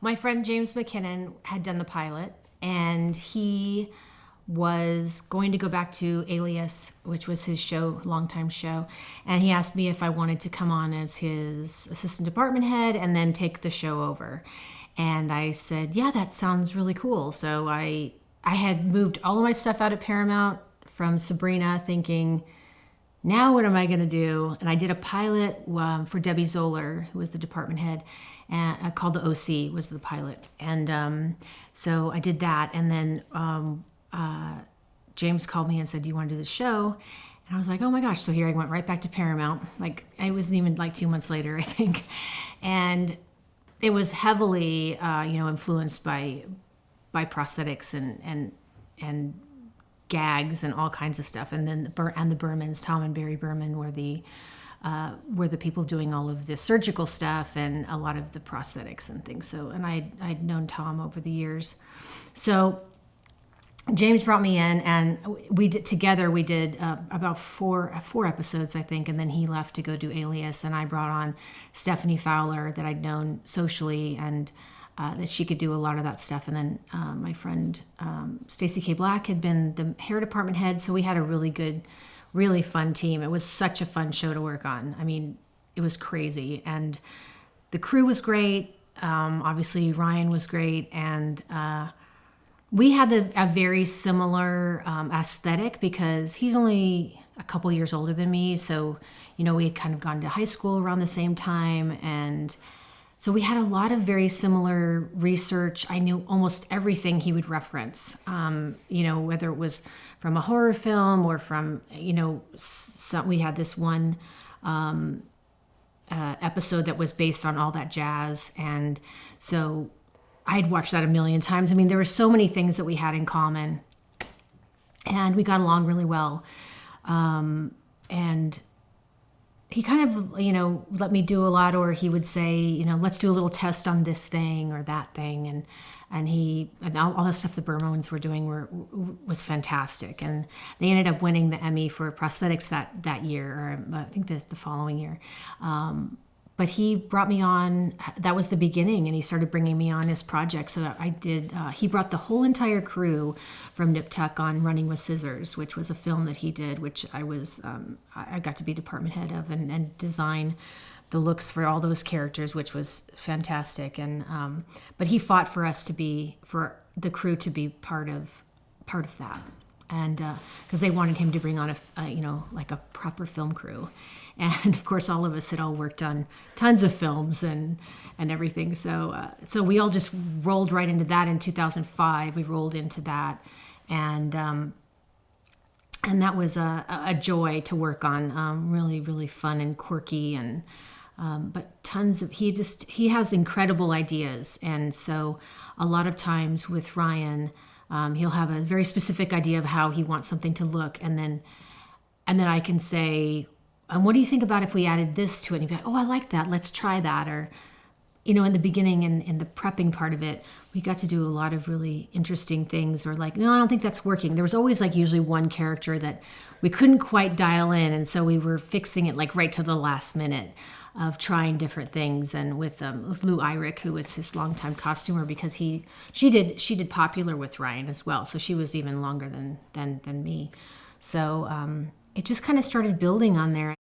My friend James McKinnon had done the pilot, and he was going to go back to Alias, which was his show, longtime show, and he asked me if I wanted to come on as his assistant department head and then take the show over. And I said, yeah, that sounds really cool. So I had moved all of my stuff out at Paramount from Sabrina, thinking, now what am I going to do? And I did a pilot for Debbie Zoller, who was the department head, and called the OC, was the pilot. And so I did that. And then James called me and said, do you want to do the show? And I was like, oh my gosh. So here I went right back to Paramount. Like, I wasn't even like 2 months later, I think. And it was heavily, influenced by prosthetics and gags and all kinds of stuff. And then the Bermans, Tom and Barry Berman, were the people doing all of the surgical stuff and a lot of the prosthetics and things. So, and I'd known Tom over the years. So James brought me in, and we did about four episodes, I think, and then he left to go do Alias, and I brought on Stephanie Fowler, that I'd known socially, and that she could do a lot of that stuff. And then my friend Stacey K. Black had been the hair department head, so we had a really good, really fun team. It was such a fun show to work on. I mean, it was crazy, and the crew was great. Obviously, Ryan was great, and we had a very similar aesthetic because he's only a couple years older than me. So, we had kind of gone to high school around the same time, and so we had a lot of very similar research. I knew almost everything he would reference, whether it was from a horror film or from, we had this one episode that was based on All That Jazz. And so I'd watched that a million times. I mean, there were so many things that we had in common, and we got along really well. And he kind of, let me do a lot, or he would say, let's do a little test on this thing or that thing. And all the stuff the Bermans were doing was fantastic. And they ended up winning the Emmy for prosthetics that year, or I think the following year. But he brought me on, that was the beginning, and he started bringing me on his projects. So he brought the whole entire crew from Nip Tuck on Running with Scissors, which was a film that he did, which I got to be department head of and design the looks for all those characters, which was fantastic. And but he fought for the crew to be part of that. And because they wanted him to bring on a proper film crew. And of course, all of us had all worked on tons of films and everything. So we all just rolled right into that in 2005. We rolled into that, and that was a joy to work on. Really, really fun and quirky, and but tons of he has incredible ideas. And so a lot of times with Ryan, he'll have a very specific idea of how he wants something to look, and then I can say, what do you think about if we added this to it? And he'd be like, oh, I like that. Let's try that. Or, in the beginning and in the prepping part of it, we got to do a lot of really interesting things. Or like, no, I don't think that's working. There was always usually one character that we couldn't quite dial in, and so we were fixing it right to the last minute of trying different things. And with Lou Eyrick, who was his longtime costumer, because she did Popular with Ryan as well, so she was even longer than me. So it just kind of started building on there.